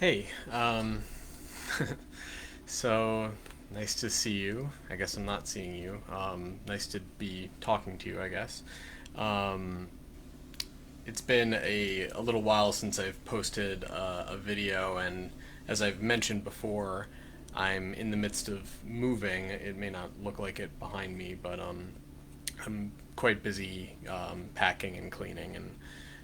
Hey, so nice to see you. I guess I'm not seeing you. Nice to be talking to you, I guess. Um, it's been a little while since I've posted a video, and as I've mentioned before, I'm in the midst of moving. It may not look like it behind me, but I'm quite busy packing and cleaning and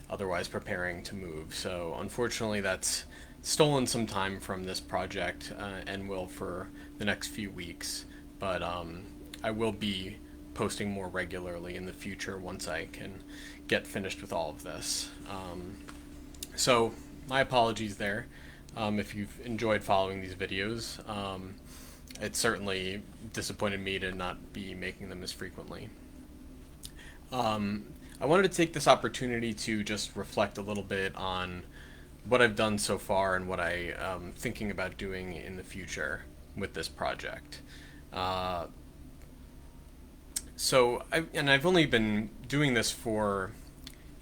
otherwise preparing to move. So unfortunately, that's stolen some time from this project and will for the next few weeks. But I will be posting more regularly in the future once I can get finished with all of this. So my apologies there. If you've enjoyed following these videos, it certainly disappointed me to not be making them as frequently. I wanted to take this opportunity to just reflect a little bit on what I've done so far and what I am thinking about doing in the future with this project. Uh, I've only been doing this for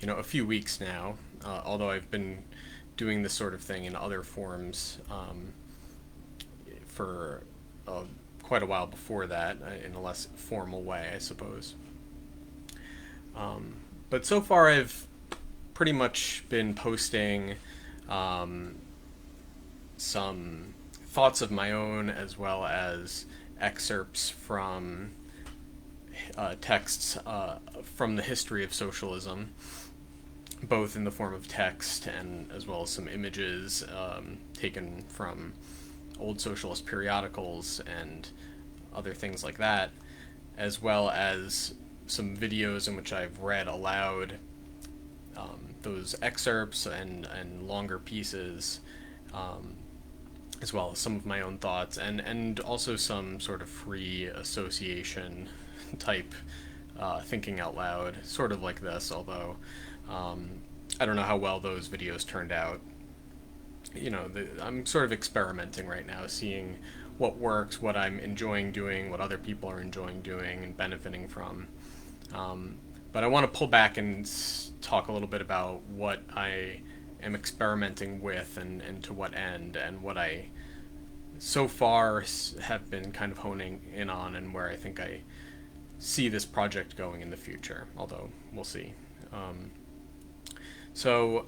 a few weeks now, although I've been doing this sort of thing in other forms for quite a while before that, in a less formal way, I suppose. But so far, I've pretty much been posting um, some thoughts of my own as well as excerpts from texts from the history of socialism, both in the form of text and as well as some images taken from old socialist periodicals and other things like that, as well as some videos in which I've read aloud those excerpts and longer pieces, as well as some of my own thoughts, and also some sort of free association type thinking out loud, sort of like this, although I don't know how well those videos turned out. I'm sort of experimenting right now, seeing what works, what I'm enjoying doing, what other people are enjoying doing and benefiting from. But I want to pull back and talk a little bit about what I am experimenting with and to what end, and what I so far have been kind of honing in on, and where I think I see this project going in the future, although we'll see. Um, so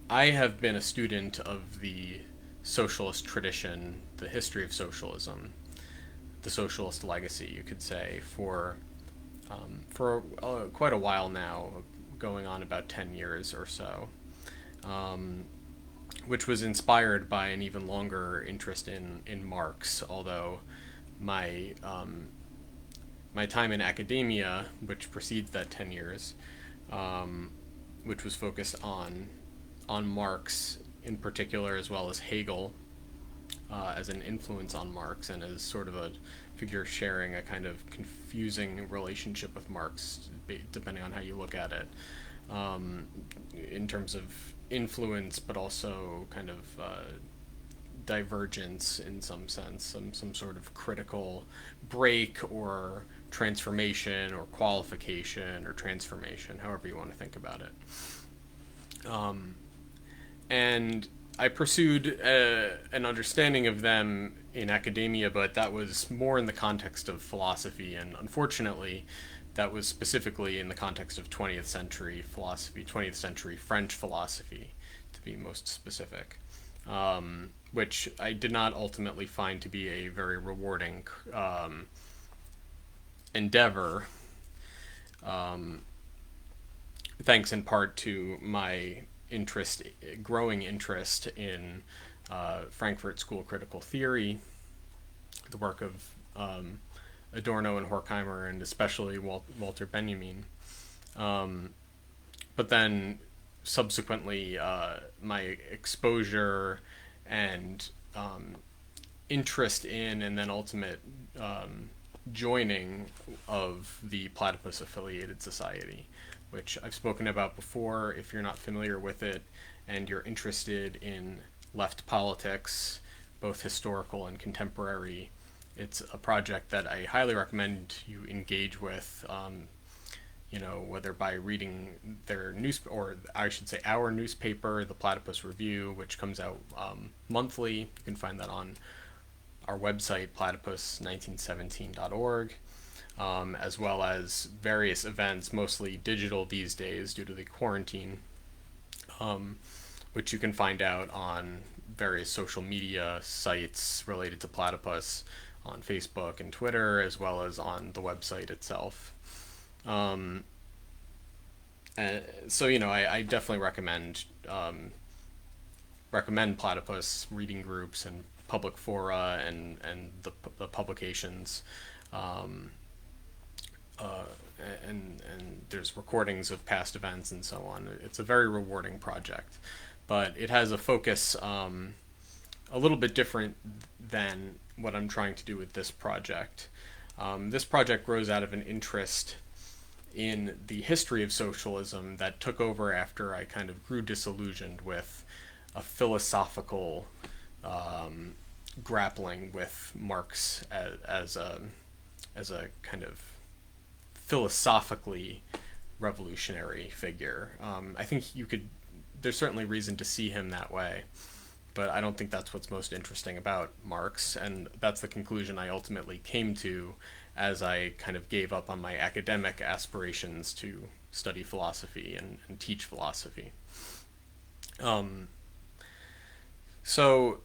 I have been a student of the socialist tradition, the history of socialism, the socialist legacy, you could say, for quite a while now, going on about 10 years or so, um, which was inspired by an even longer interest in Marx, although my my time in academia, which precedes that 10 years, um, which was focused on Marx in particular, as well as Hegel as an influence on Marx, and as sort of a figure sharing a kind of confusing relationship with Marx, depending on how you look at it, in terms of influence, but also kind of divergence in some sense, some sort of critical break or transformation or qualification or transformation, however you want to think about it. Um, and I pursued an understanding of them in academia, but that was more in the context of philosophy, and unfortunately, that was specifically in the context of 20th century philosophy, 20th century French philosophy, to be most specific, which I did not ultimately find to be a very rewarding endeavor, thanks in part to my interest, growing interest in Frankfurt School critical theory, the work of Adorno and Horkheimer, and especially Walter Benjamin. But then subsequently, my exposure and interest in, and then ultimate joining of the Platypus Affiliated Society, which I've spoken about before. If you're not familiar with it and you're interested in left politics, both historical and contemporary, it's a project that I highly recommend you engage with. whether by reading their news, or I should say our newspaper, the Platypus Review, which comes out monthly. You can find that on our website, platypus1917.org, as well as various events, mostly digital these days due to the quarantine, which you can find out on various social media sites related to platypus on Facebook and Twitter, as well as on the website itself. Um, so I definitely recommend platypus reading groups and public fora and the publications. Um, uh, and there's recordings of past events and so on. It's a very rewarding project, but it has a focus a little bit different than what I'm trying to do with this project. This project grows out of an interest in the history of socialism that took over after I kind of grew disillusioned with a philosophical grappling with Marx as a kind of philosophically revolutionary figure. I think there's certainly reason to see him that way, but I don't think that's what's most interesting about Marx, and that's the conclusion I ultimately came to as I kind of gave up on my academic aspirations to study philosophy and teach philosophy. Um, so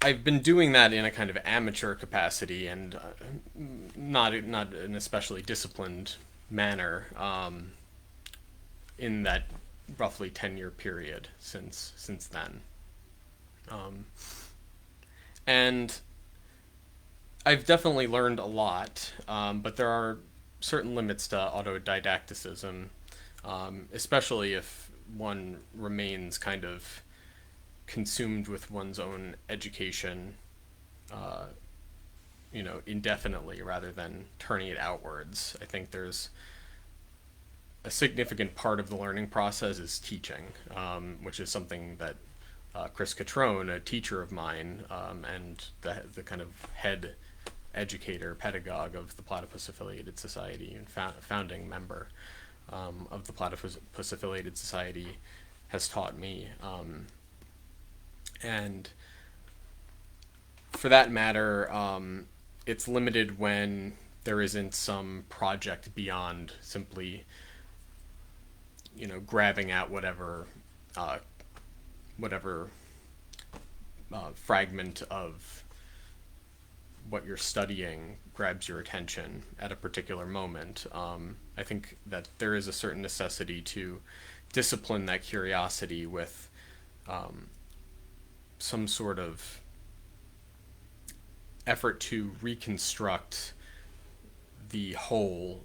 I've been doing that in a kind of amateur capacity and not an especially disciplined manner in that roughly 10-year period since then. Um, and I've definitely learned a lot, but there are certain limits to autodidacticism, especially if one remains kind of consumed with one's own education, uh, indefinitely rather than turning it outwards. I think there's a significant part of the learning process is teaching, which is something that Chris Catrone, a teacher of mine, and the kind of head educator, pedagogue of the Platypus Affiliated Society and founding member of the Platypus Affiliated Society, has taught me. And for that matter, it's limited when there isn't some project beyond simply, grabbing at whatever fragment of what you're studying grabs your attention at a particular moment. I think that there is a certain necessity to discipline that curiosity with some sort of effort to reconstruct the whole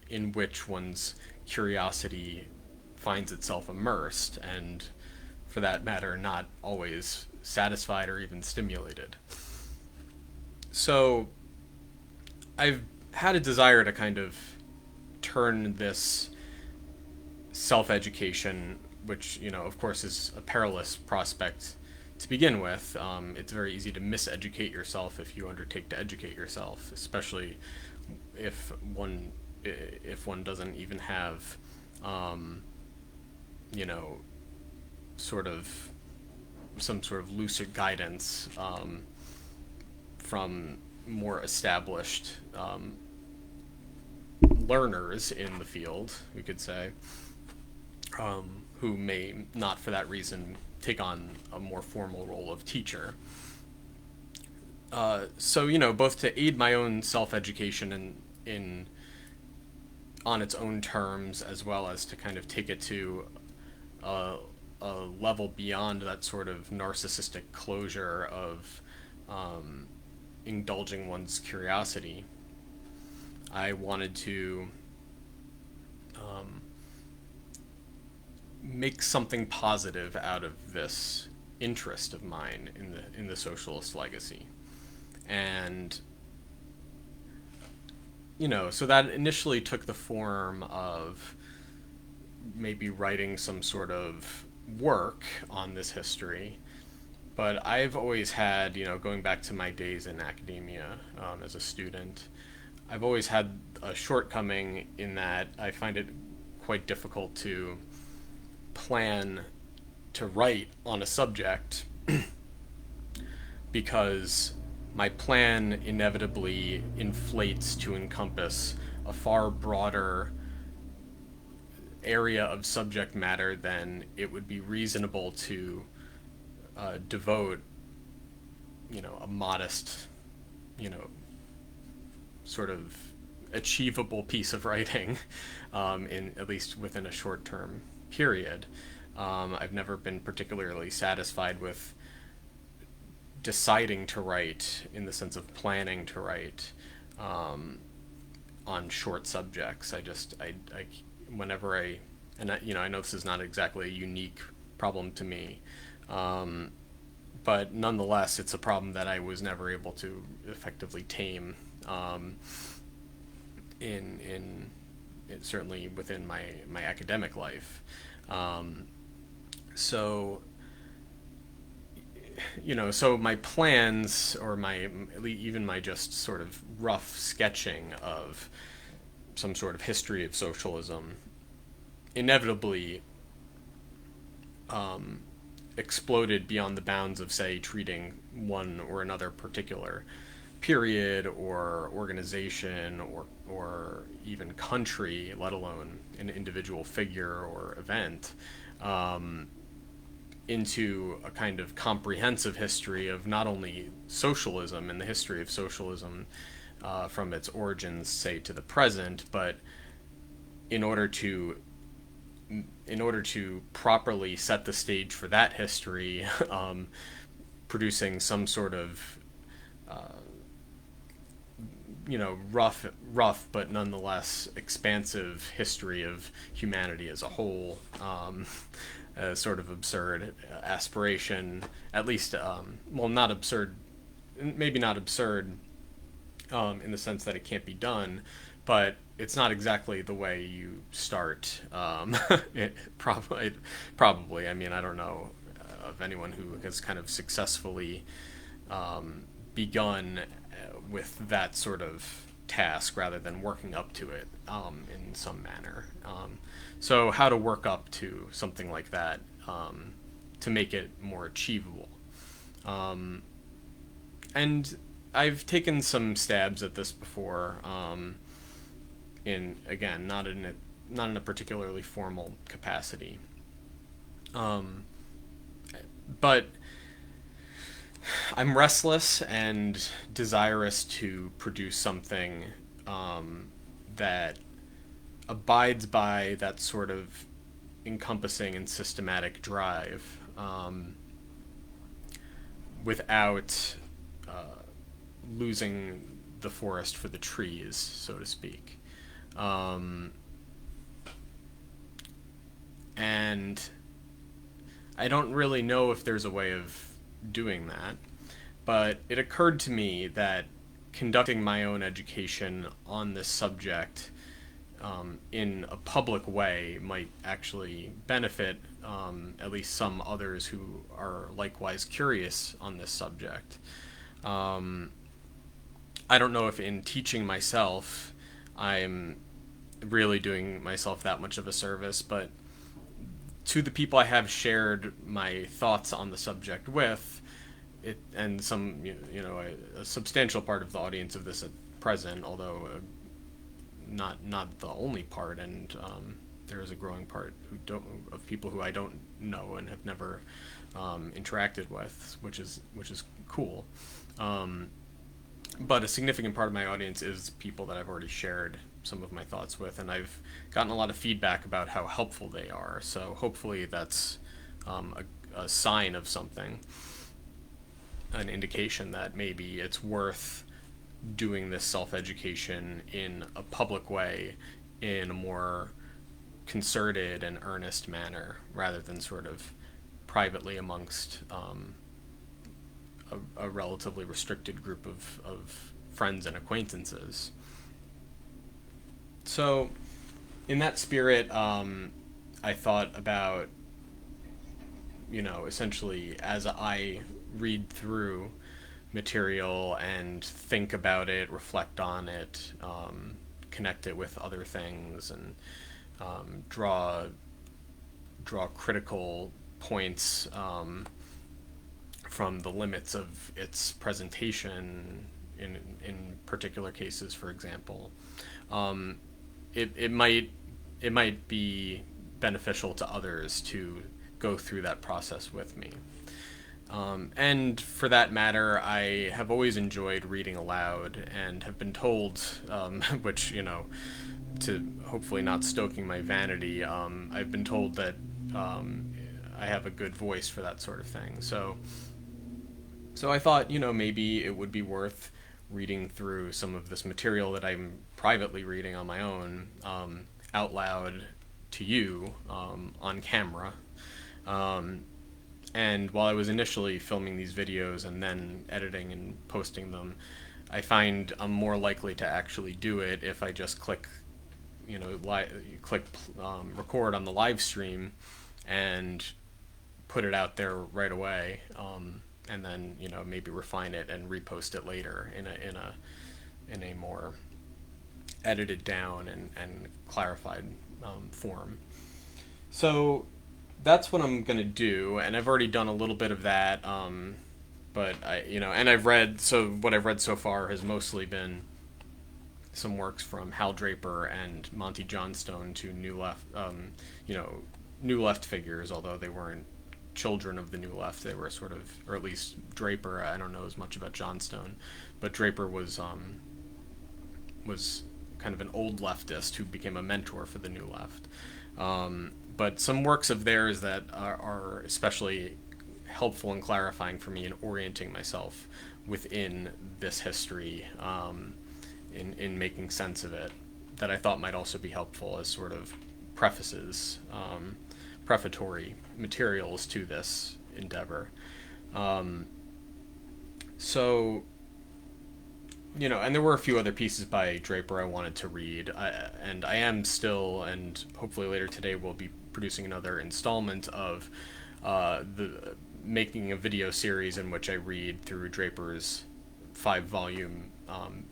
in which one's curiosity finds itself immersed, and for that matter, not always satisfied or even stimulated. So I've had a desire to kind of turn this self-education, which, of course is a perilous prospect to begin with. It's very easy to miseducate yourself if you undertake to educate yourself, especially if one doesn't even have, sort of some sort of lucid guidance from more established learners in the field, we could say, who may not for that reason take on a more formal role of teacher. So both to aid my own self-education in on its own terms, as well as to kind of take it to a level beyond that sort of narcissistic closure of indulging one's curiosity. I wanted to make something positive out of this interest of mine in the socialist legacy, and so that initially took the form of maybe writing some sort of work on this history. But I've always had, going back to my days in academia as a student, I've always had a shortcoming in that I find it quite difficult to plan to write on a subject because my plan inevitably inflates to encompass a far broader area of subject matter than it would be reasonable to devote, a modest, you know, sort of achievable piece of writing, in at least within a short term period. I've never been particularly satisfied with deciding to write in the sense of planning to write on short subjects. I whenever and I know this is not exactly a unique problem to me, but nonetheless, it's a problem that I was never able to effectively tame in certainly within my academic life. So so my plans or my even my just sort of rough sketching of some sort of history of socialism inevitably exploded beyond the bounds of, say, treating one or another particular period or organization or even country, let alone an individual figure or event, into a kind of comprehensive history of not only socialism and the history of socialism from its origins, say, to the present, but in order to properly set the stage for that history, producing some sort of rough but nonetheless expansive history of humanity as a whole, a sort of absurd aspiration, at least, not absurd, maybe not absurd in the sense that it can't be done, but it's not exactly the way you start. Probably. I mean, I don't know of anyone who has kind of successfully begun with that sort of task rather than working up to it in some manner. So how to work up to something like that to make it more achievable. And I've taken some stabs at this before, in again not in a particularly formal capacity, but I'm restless and desirous to produce something that abides by that sort of encompassing and systematic drive, without losing the forest for the trees, so to speak. And I don't really know if there's a way of doing that, but it occurred to me that conducting my own education on this subject in a public way might actually benefit at least some others who are likewise curious on this subject. I don't know if in teaching myself I'm really doing myself that much of a service, but to the people I have shared my thoughts on the subject with, and some, a substantial part of the audience of this at present, although not the only part, and there is a growing part of people who I don't know and have never interacted with, which is cool. But a significant part of my audience is people that I've already shared some of my thoughts with, and I've gotten a lot of feedback about how helpful they are. So hopefully that's a sign of something, an indication that maybe it's worth doing this self-education in a public way, in a more concerted and earnest manner, rather than sort of privately amongst a relatively restricted group of friends and acquaintances. So, in that spirit, I thought about, essentially as I read through material and think about it, reflect on it, connect it with other things, and draw critical points from the limits of its presentation in particular cases, for example. Um, it might be beneficial to others to go through that process with me. And for that matter, I have always enjoyed reading aloud and have been told, which, to hopefully not stoking my vanity, I've been told that I have a good voice for that sort of thing. So I thought, maybe it would be worth reading through some of this material that I'm privately reading on my own out loud to you on camera. Um, and while I was initially filming these videos and then editing and posting them, I find I'm more likely to actually do it if I just click, click record on the live stream and put it out there right away, and then maybe refine it and repost it later in a more edited down and clarified form. So that's what I'm gonna do, and I've already done a little bit of that. But and what I've read so far has mostly been some works from Hal Draper and Monty Johnstone to New Left figures, although they weren't children of the New Left. They were sort of, or at least Draper. I don't know as much about Johnstone, but Draper was kind of an old leftist who became a mentor for the New Left. But some works of theirs that are especially helpful and clarifying for me in orienting myself within this history, in making sense of it, that I thought might also be helpful as sort of prefaces, prefatory materials to this endeavor. So, and there were a few other pieces by Draper I wanted to read, and I am still, and hopefully later today we'll be producing another installment of the making a video series in which I read through Draper's 5-volume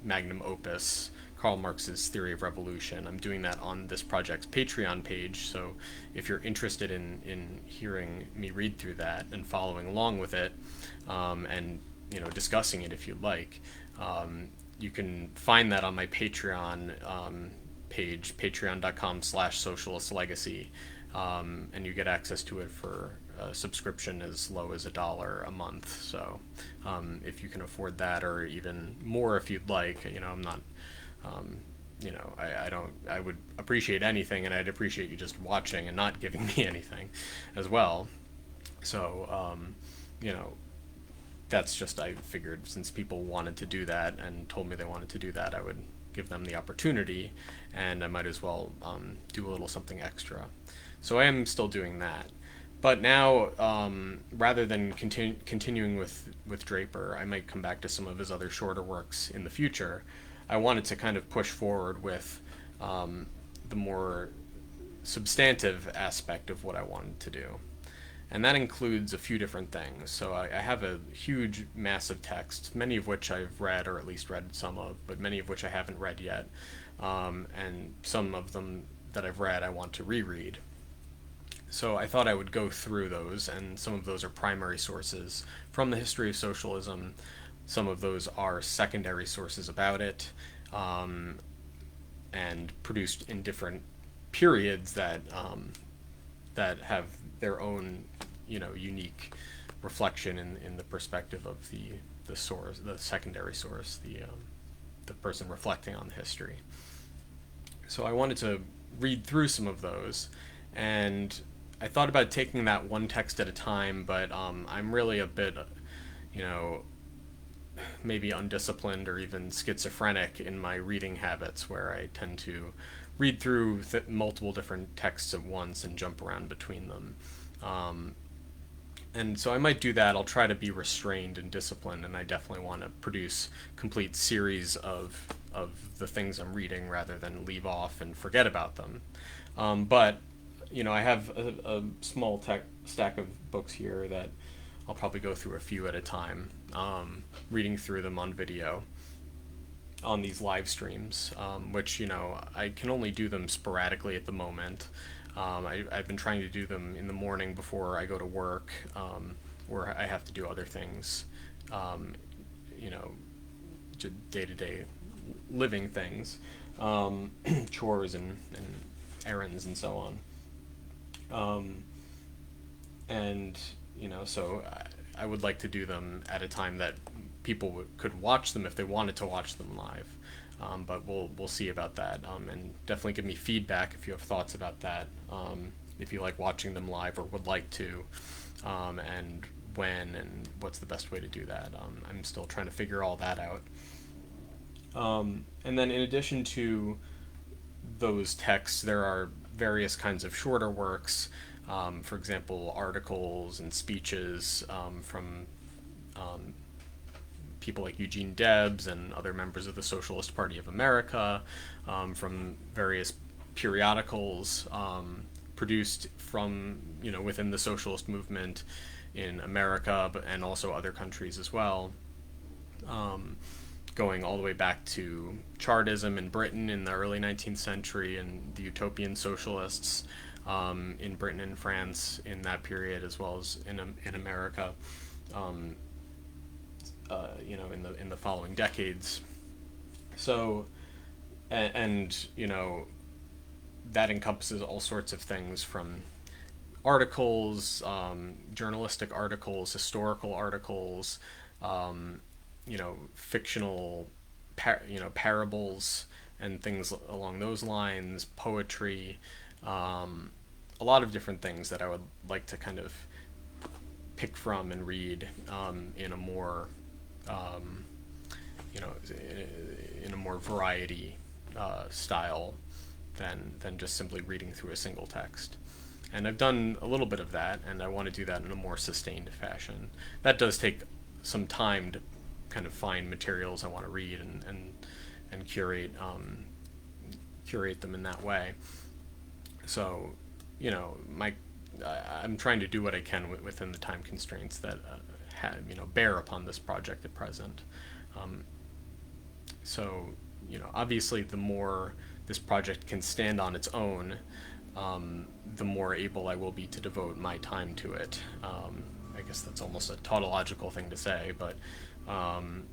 magnum opus, Karl Marx's Theory of Revolution. I'm doing that on this project's Patreon page, so if you're interested in hearing me read through that and following along with it, and discussing it if you'd like, you can find that on my Patreon page, patreon.com/socialistlegacy, and you get access to it for a subscription as low as $1 a month. So if you can afford that, or even more if you'd like, I'm not, I would appreciate anything, and I'd appreciate you just watching and not giving me anything as well. So, that's just, I figured since people wanted to do that and told me they wanted to do that, I would give them the opportunity, and I might as well do a little something extra. So I am still doing that. But now, rather than continuing with Draper, I might come back to some of his other shorter works in the future. I wanted to kind of push forward with the more substantive aspect of what I wanted to do. And that includes a few different things. So I have a huge mass of text, many of which I've read, or at least read some of, but many of which I haven't read yet. And some of them that I've read I want to reread. So I thought I would go through those, and some of those are primary sources from the history of socialism. Some of those are secondary sources about it, and produced in different periods that have their own, unique reflection in the perspective of the source, the secondary source, the person reflecting on the history. So I wanted to read through some of those, and I thought about taking that one text at a time, but I'm really a bit, maybe undisciplined or even schizophrenic in my reading habits, where I tend to read through multiple different texts at once and jump around between them. And so I might do that. I'll try to be restrained and disciplined, and I definitely want to produce complete series of the things I'm reading rather than leave off and forget about them. But I have a small stack of books here that I'll probably go through a few at a time. reading through them on video on these live streams, which, I can only do them sporadically at the moment. I've been trying to do them in the morning before I go to work, where I have to do other things, um, you know, day to day living things, chores and errands and so on. Um, and, so I would like to do them at a time that people could watch them if they wanted to watch them live. But we'll see about that, and definitely give me feedback if you have thoughts about that. If you like watching them live or would like to, and when and what's the best way to do that. I'm still trying to figure all that out. And then in addition to those texts, there are various kinds of shorter works. For example, articles and speeches from um, people like Eugene Debs and other members of the Socialist Party of America, from various periodicals produced from within the socialist movement in America, and also other countries as well. Um, Going all the way back to Chartism in Britain in the early 19th century, and the utopian socialists in Britain and France in that period, as well as in America. Um, in the following decades. So, and that encompasses all sorts of things from articles, journalistic articles, historical articles, fictional, parables and things along those lines, poetry, a lot of different things that I would like to kind of pick from and read in a more, um, in a more variety style than just simply reading through a single text. And I've done a little bit of that, and I want to do that in a more sustained fashion. That does take some time to kind of find materials I want to read and curate them in that way. So, I'm trying to do what I can within the time constraints that bear upon this project at present. Um, so, obviously, the more this project can stand on its own, the more able I will be to devote my time to it. I guess that's almost a tautological thing to say, but um,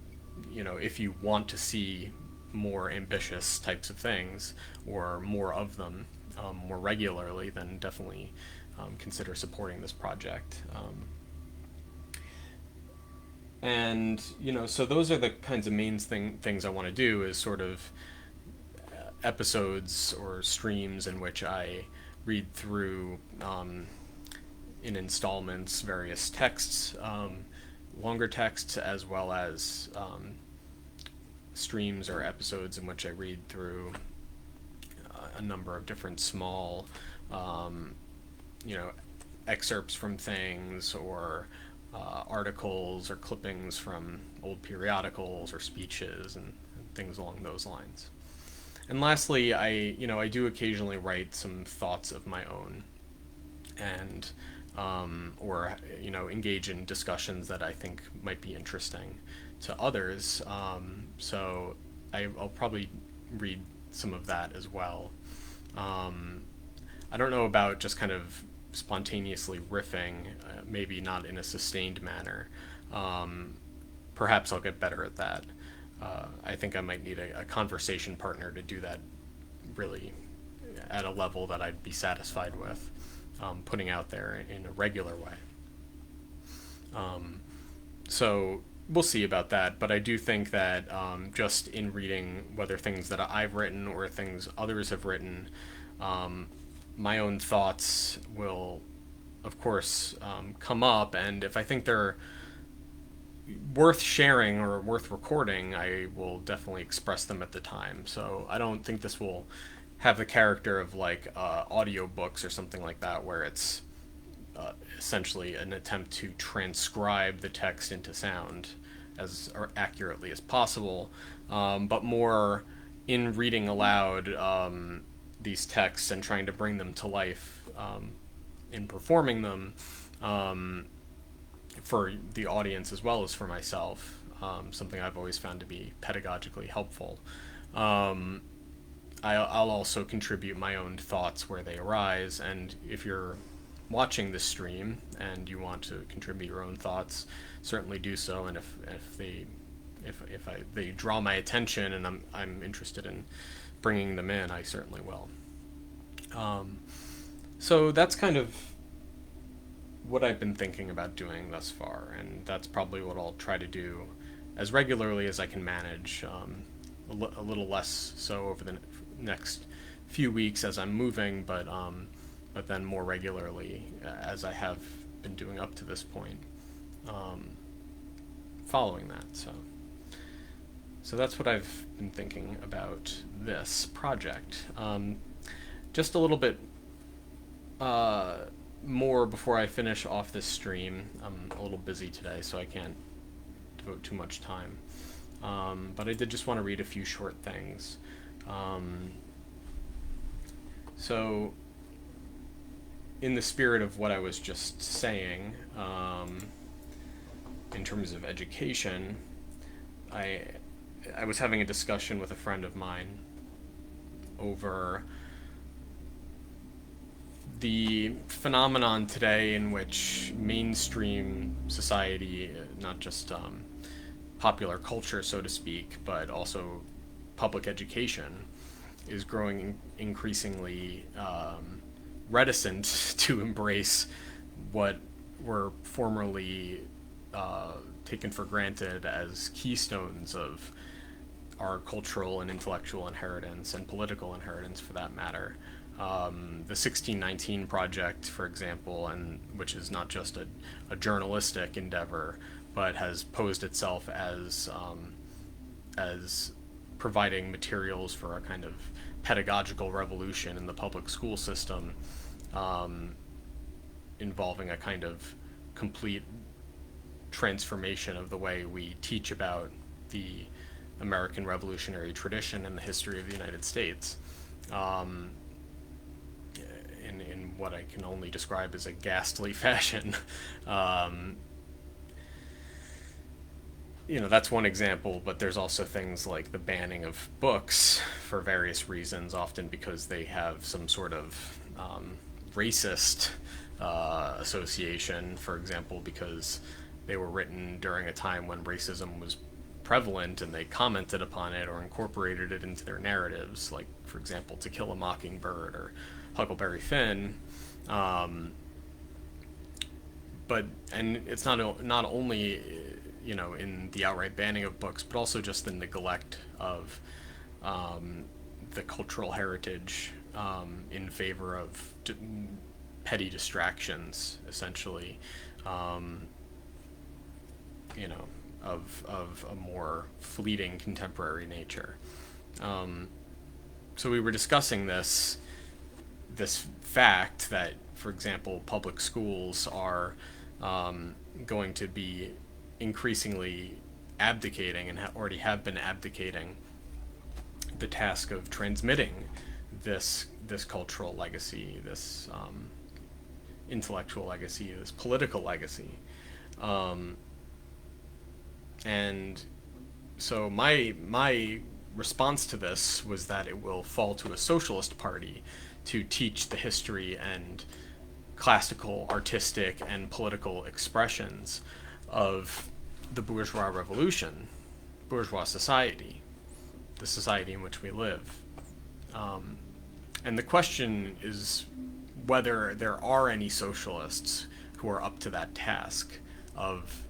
if you want to see more ambitious types of things or more of them more regularly, then definitely consider supporting this project. And so those are the kinds of main things I want to do, is sort of episodes or streams in which I read through in installments various texts, longer texts, as well as streams or episodes in which I read through a number of different small, um, excerpts from things, or articles or clippings from old periodicals or speeches and things along those lines. And lastly, I do occasionally write some thoughts of my own, and or engage in discussions that I think might be interesting to others. So I'll probably read some of that as well. Um, I don't know about just kind of spontaneously riffing, maybe not in a sustained manner. Um, Perhaps I'll get better at that. I think I might need a conversation partner to do that really at a level that I'd be satisfied with, putting out there in a regular way. Um, so we'll see about that, but I do think that just in reading, whether things that I've written or things others have written, um, my own thoughts will, of course, come up, and if I think they're worth sharing or worth recording, I will definitely express them at the time. So I don't think this will have the character of like audio books or something like that, where it's essentially an attempt to transcribe the text into sound as accurately as possible, but more in reading aloud these texts and trying to bring them to life in performing them, for the audience as well as for myself, something I've always found to be pedagogically helpful. Um, I'll also contribute my own thoughts where they arise, and if you're watching this stream and you want to contribute your own thoughts, certainly do so. And if they draw my attention and I'm interested in bringing them in, I certainly will. So that's kind of what I've been thinking about doing thus far, and that's probably what I'll try to do as regularly as I can manage. A little less so over the next few weeks as I'm moving, but then more regularly as I have been doing up to this point, following that. So that's what I've been thinking about this project. Just a little bit more before I finish off this stream. I'm a little busy today, so I can't devote too much time. But I did just want to read a few short things. So, in the spirit of what I was just saying, in terms of education, I was having a discussion with a friend of mine over the phenomenon today in which mainstream society, not just popular culture, so to speak, but also public education, is growing increasingly reticent to embrace what were formerly taken for granted as keystones of our cultural and intellectual inheritance, and political inheritance for that matter. The 1619 Project, for example, and which is not just a journalistic endeavor, but has posed itself as providing materials for a kind of pedagogical revolution in the public school system, involving a kind of complete transformation of the way we teach about the American revolutionary tradition and the history of the United States, in what I can only describe as a ghastly fashion. That's one example, but there's also things like the banning of books for various reasons, often because they have some sort of racist association, for example, because they were written during a time when racism was prevalent and they commented upon it or incorporated it into their narratives, like, for example, To Kill a Mockingbird or Huckleberry Finn. And it's not only in the outright banning of books, but also just the neglect of the cultural heritage in favor of petty distractions, essentially, of a more fleeting contemporary nature. So we were discussing this fact that, for example, public schools are going to be increasingly abdicating, and already have been abdicating, the task of transmitting this cultural legacy, this intellectual legacy, this political legacy. And so my response to this was that it will fall to a socialist party to teach the history and classical, artistic, and political expressions of the bourgeois revolution, bourgeois society, the society in which we live. And the question is whether there are any socialists who are up to that task of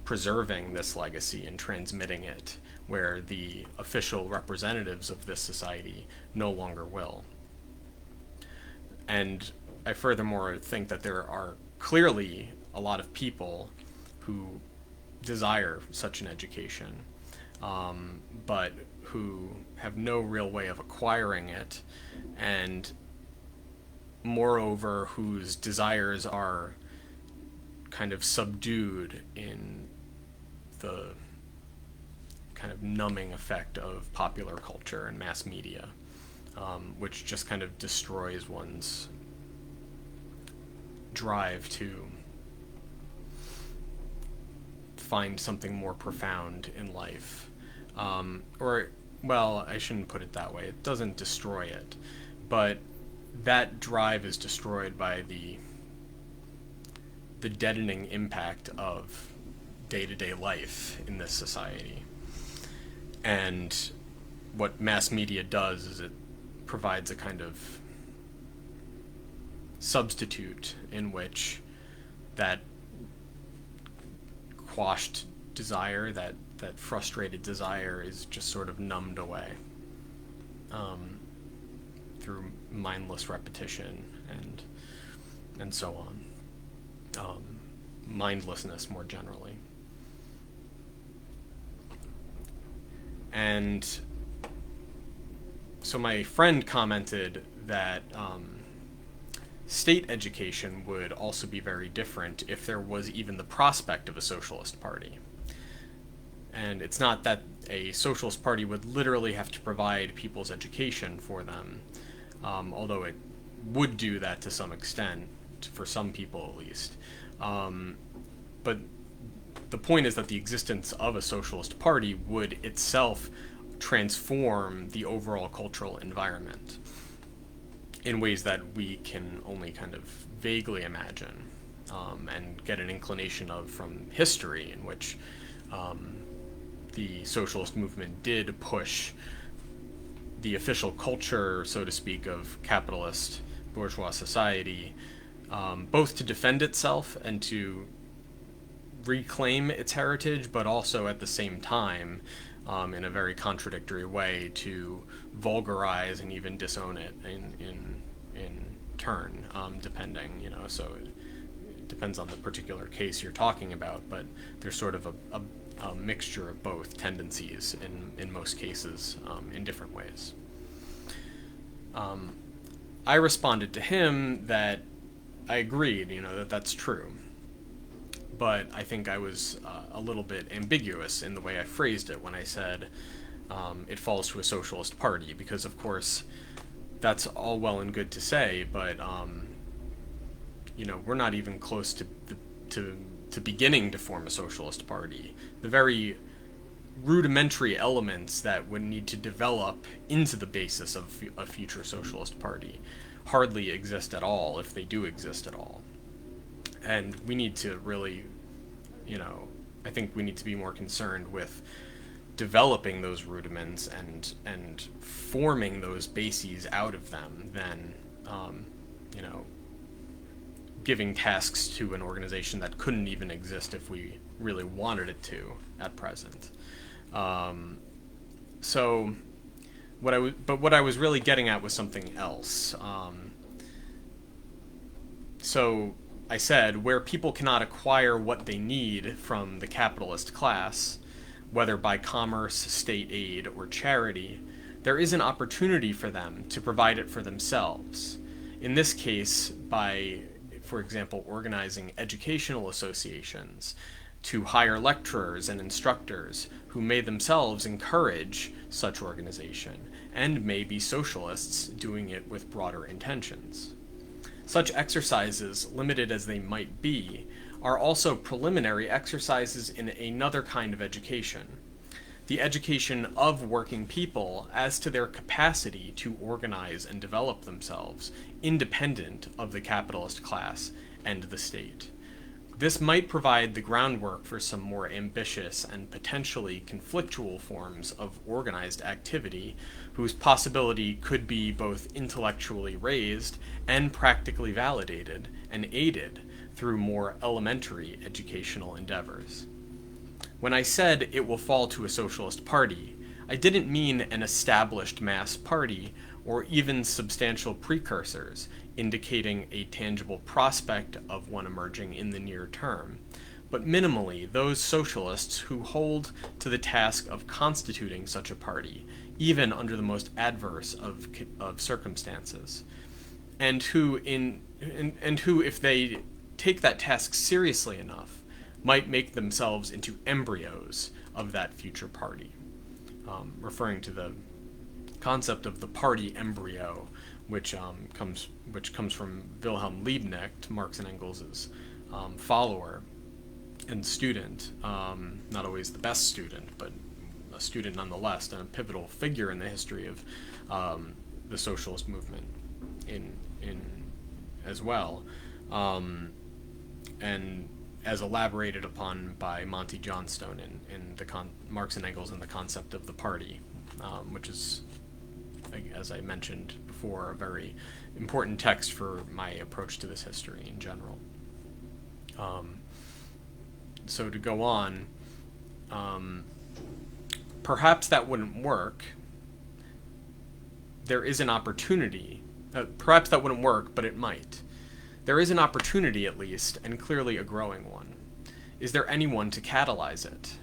preserving this legacy and transmitting it, where the official representatives of this society no longer will. And I furthermore think that there are clearly a lot of people who desire such an education, but who have no real way of acquiring it, and moreover whose desires are kind of subdued in the kind of numbing effect of popular culture and mass media, which just kind of destroys one's drive to find something more profound in life. Or, well, I shouldn't put it that way. It doesn't destroy it. But that drive is destroyed by the deadening impact of day-to-day life in this society. And what mass media does is it provides a kind of substitute in which that quashed desire, that frustrated desire, is just sort of numbed away through mindless repetition and so on. Mindlessness more generally. And so my friend commented that state education would also be very different if there was even the prospect of a socialist party. And it's not that a socialist party would literally have to provide people's education for them, although it would do that to some extent, for some people at least. But the point is that the existence of a socialist party would itself transform the overall cultural environment in ways that we can only kind of vaguely imagine and get an inclination of from history, in which the socialist movement did push the official culture, so to speak, of capitalist bourgeois society, both to defend itself and to reclaim its heritage, but also at the same time, in a very contradictory way, to vulgarize and even disown it in turn, depending, so it depends on the particular case you're talking about, but there's sort of a mixture of both tendencies in most cases, in different ways. I responded to him that I agreed, that that's true. But I think I was a little bit ambiguous in the way I phrased it when I said it falls to a socialist party, because of course that's all well and good to say, but we're not even close to beginning to form a socialist party. The very rudimentary elements that would need to develop into the basis of a future socialist party hardly exist at all, if they do exist at all. And we need to really, I think we need to be more concerned with developing those rudiments and forming those bases out of them than, giving tasks to an organization that couldn't even exist if we really wanted it to at present. So what I was really getting at was something else. So I said, where people cannot acquire what they need from the capitalist class, whether by commerce, state aid, or charity, there is an opportunity for them to provide it for themselves. In this case, by, for example, organizing educational associations to hire lecturers and instructors who may themselves encourage such organization, and may be socialists doing it with broader intentions. Such exercises, limited as they might be, are also preliminary exercises in another kind of education, the education of working people as to their capacity to organize and develop themselves, independent of the capitalist class and the state. This might provide the groundwork for some more ambitious and potentially conflictual forms of organized activity, whose possibility could be both intellectually raised and practically validated and aided through more elementary educational endeavors. When I said it will fall to a socialist party, I didn't mean an established mass party or even substantial precursors indicating a tangible prospect of one emerging in the near term, but minimally those socialists who hold to the task of constituting such a party, even under the most adverse of circumstances, and who, if they take that task seriously enough, might make themselves into embryos of that future party, referring to the concept of the party embryo, which comes from Wilhelm Liebknecht, Marx and Engels' follower, and student, not always the best student, but a student nonetheless, and a pivotal figure in the history of the socialist movement in as well, and as elaborated upon by Monty Johnstone in Marx and Engels and the Concept of the Party, which is, as I mentioned before, a very important text for my approach to this history in general. So to go on, perhaps that wouldn't work. There is an opportunity. Perhaps that wouldn't work, but it might. There is an opportunity, at least, and clearly a growing one. Is there anyone to catalyze it?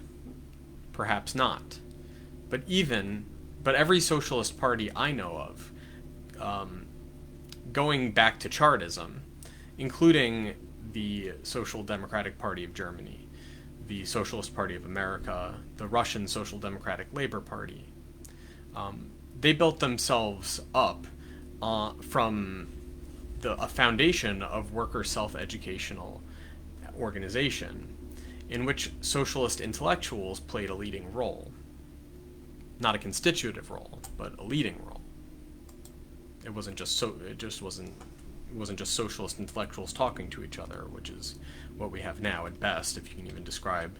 Perhaps not. But every socialist party I know of, going back to Chartism, including the Social Democratic Party of Germany, the Socialist Party of America, the Russian Social Democratic Labor Party, they built themselves up from a foundation of worker self-educational organization in which socialist intellectuals played a leading role. Not a constitutive role, but a leading role. It wasn't just socialist intellectuals talking to each other, which is what we have now at best, if you can even describe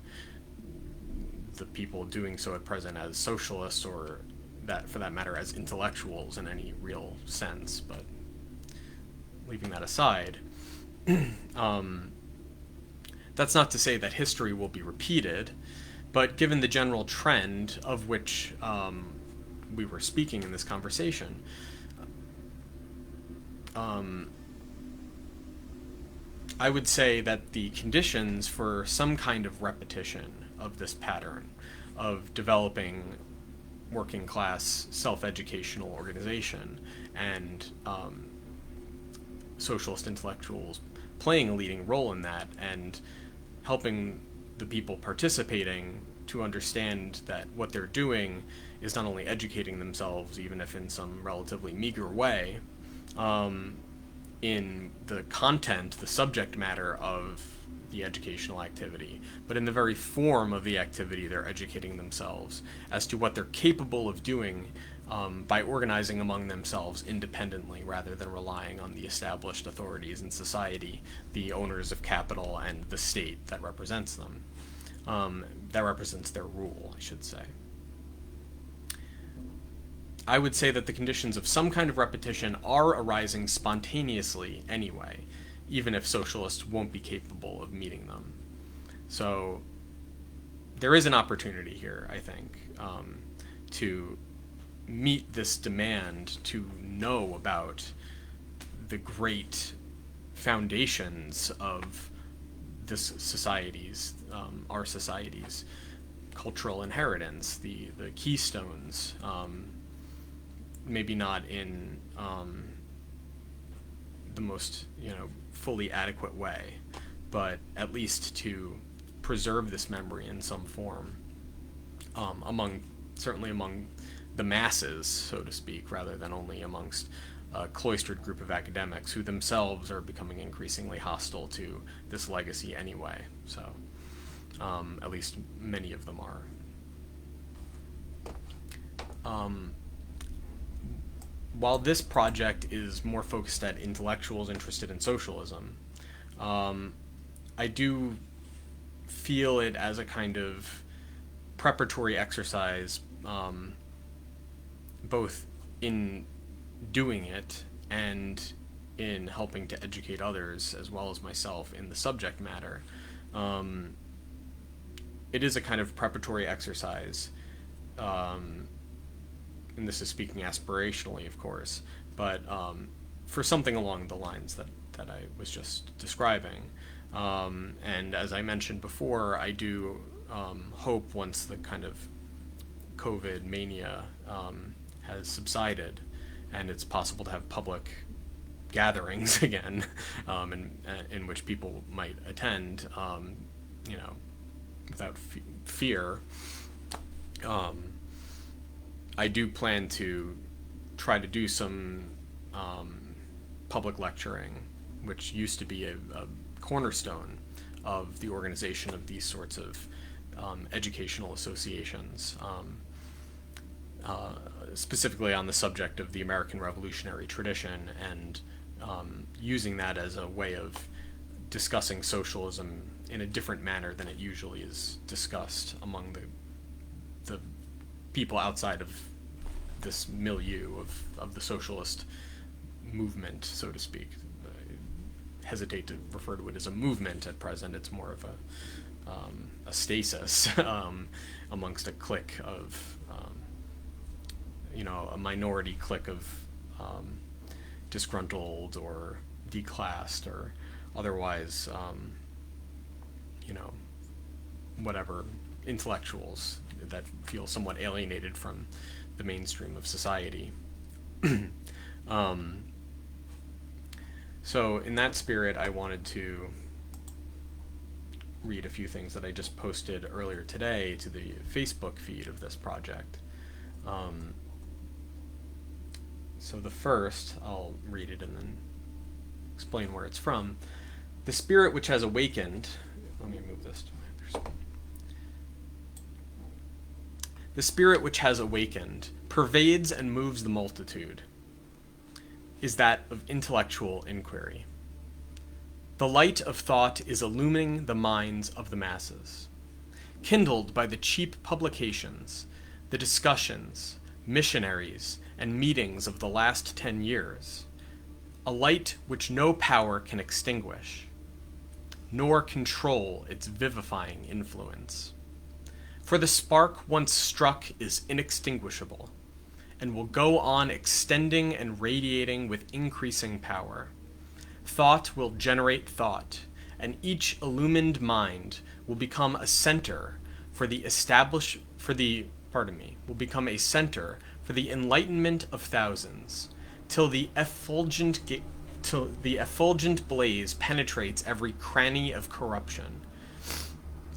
the people doing so at present as socialists, or that, for that matter, as intellectuals in any real sense. But leaving that aside, that's not to say that history will be repeated, but given the general trend of which we were speaking in this conversation, I would say that the conditions for some kind of repetition of this pattern of developing working class self-educational organization and socialist intellectuals playing a leading role in that and helping the people participating to understand that what they're doing is not only educating themselves, even if in some relatively meager way, in the content, the subject matter of the educational activity, but in the very form of the activity, they're educating themselves as to what they're capable of doing by organizing among themselves independently rather than relying on the established authorities in society, the owners of capital, and the state that represents them. That represents their rule, I should say. I would say that the conditions of some kind of repetition are arising spontaneously anyway, even if socialists won't be capable of meeting them. So there is an opportunity here, I think, to meet this demand to know about the great foundations of this society's, our society's cultural inheritance, the keystones, maybe not in the most fully adequate way, but at least to preserve this memory in some form, certainly among the masses, so to speak, rather than only amongst a cloistered group of academics who themselves are becoming increasingly hostile to this legacy anyway. So at least many of them are. While this project is more focused at intellectuals interested in socialism, I do feel it as a kind of preparatory exercise, both in doing it and in helping to educate others, as well as myself, in the subject matter. It is a kind of preparatory exercise, and this is speaking aspirationally, of course, but for something along the lines that I was just describing. And as I mentioned before, I do hope once the kind of COVID mania has subsided and it's possible to have public gatherings again, in which people might attend, without fear. I do plan to try to do some public lecturing, which used to be a cornerstone of the organization of these sorts of educational associations, specifically on the subject of the American Revolutionary tradition, and using that as a way of discussing socialism in a different manner than it usually is discussed among the people outside of this milieu of the socialist movement, so to speak. I hesitate to refer to it as a movement at present. It's more of a stasis amongst a clique of, a minority clique of disgruntled or declassed or otherwise, whatever, intellectuals that feel somewhat alienated from the mainstream of society. So in that spirit, I wanted to read a few things that I just posted earlier today to the Facebook feed of this project. So the first, I'll read it and then explain where it's from. The spirit which has awakened, let me move this to my other screen. The spirit which has awakened pervades and moves the multitude, is that of intellectual inquiry. The light of thought is illumining the minds of the masses. Kindled by the cheap publications, the discussions, missionaries, and meetings of the last 10 years, a light which no power can extinguish, nor control its vivifying influence. For the spark once struck is inextinguishable, and will go on extending and radiating with increasing power. Thought will generate thought, and each illumined mind will become a center for the enlightenment of thousands, till the effulgent blaze penetrates every cranny of corruption,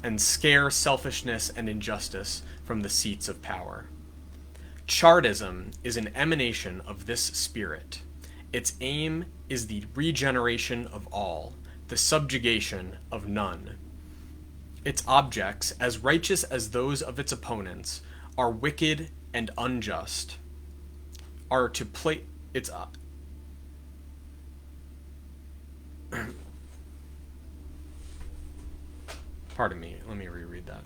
and scare selfishness and injustice from the seats of power. Chartism is an emanation of this spirit. Its aim is the regeneration of all, the subjugation of none. Its objects, as righteous as those of its opponents, are wicked and unjust, are to play its pardon me, let me reread that.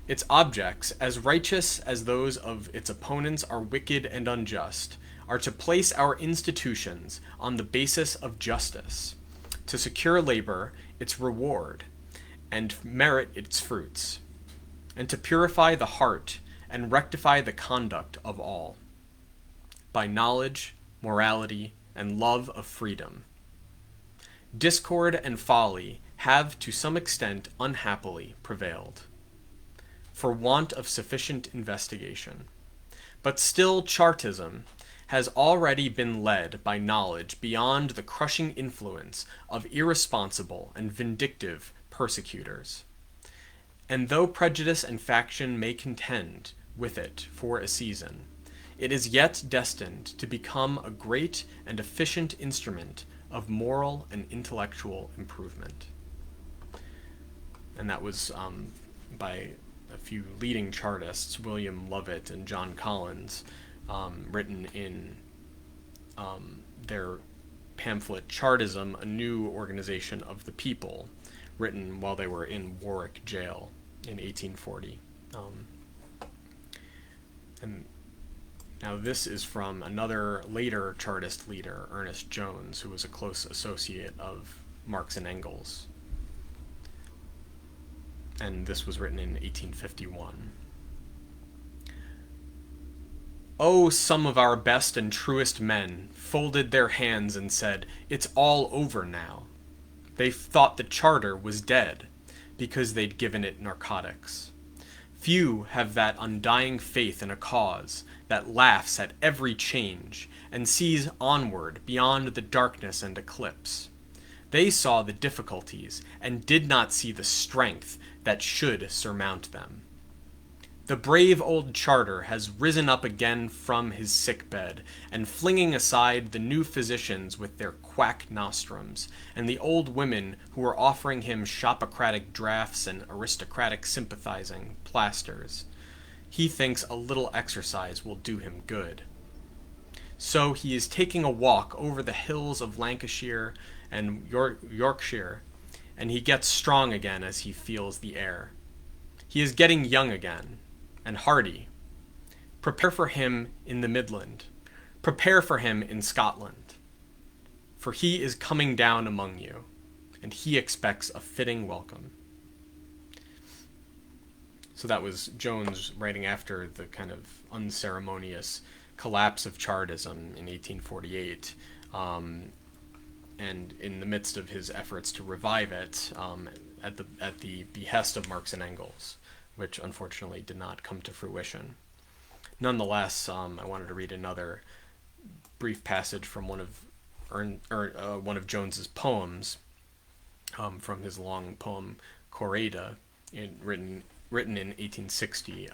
Its objects, as righteous as those of its opponents are wicked and unjust, are to place our institutions on the basis of justice, to secure labor its reward, and merit its fruits, and to purify the heart and rectify the conduct of all, by knowledge, morality, and love of freedom. Discord and folly have to some extent unhappily prevailed, for want of sufficient investigation. But still Chartism has already been led by knowledge beyond the crushing influence of irresponsible and vindictive persecutors. And though prejudice and faction may contend with it for a season, it is yet destined to become a great and efficient instrument of moral and intellectual improvement. And that was by a few leading Chartists, William Lovett and John Collins, written in their pamphlet Chartism, A New Organization of the People, written while they were in Warwick jail in 1840. And now this is from another later Chartist leader, Ernest Jones, who was a close associate of Marx and Engels. And this was written in 1851. Oh, some of our best and truest men folded their hands and said, "It's all over now." They thought the charter was dead because they'd given it narcotics. Few have that undying faith in a cause that laughs at every change and sees onward beyond the darkness and eclipse. They saw the difficulties and did not see the strength that should surmount them. The brave old Charter has risen up again from his sick bed, and flinging aside the new physicians with their quack nostrums, and the old women who were offering him shopocratic draughts and aristocratic sympathizing plasters, he thinks a little exercise will do him good. So he is taking a walk over the hills of Lancashire and Yorkshire, and he gets strong again as he feels the air. He is getting young again, and hearty. Prepare for him in the Midland. Prepare for him in Scotland. For he is coming down among you, and he expects a fitting welcome. So that was Jones writing after the kind of unceremonious collapse of Chartism in 1848, and in the midst of his efforts to revive it, at the behest of Marx and Engels, which unfortunately did not come to fruition. Nonetheless, I wanted to read another brief passage from one of Jones's poems, from his long poem Corrida, written in 1860,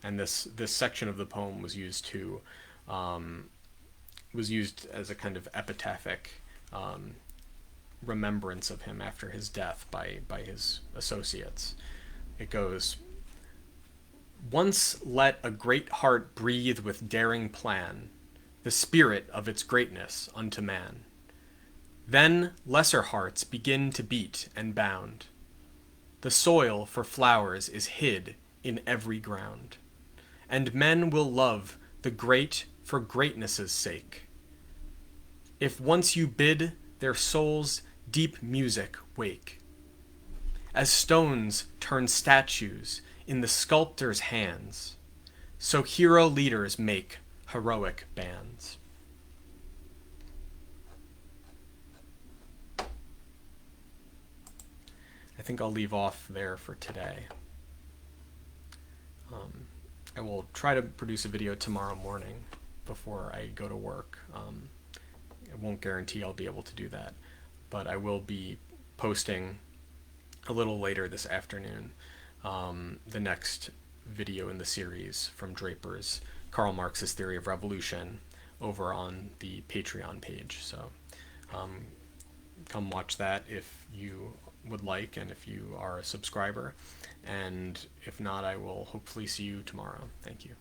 and this section of the poem was used as a kind of epitaphic remembrance of him after his death by his associates. It goes, "Once let a great heart breathe with daring plan the spirit of its greatness unto man. Then lesser hearts begin to beat and bound. The soil for flowers is hid in every ground, and men will love the great for greatness' sake. If once you bid their souls deep music wake, as stones turn statues in the sculptor's hands, so hero leaders make heroic bands." I think I'll leave off there for today. I will try to produce a video tomorrow morning before I go to work. I won't guarantee I'll be able to do that, but I will be posting a little later this afternoon the next video in the series from Draper's Karl Marx's Theory of Revolution over on the Patreon page. So come watch that if you would like, and if you are a subscriber, and if not, I will hopefully see you tomorrow. Thank you.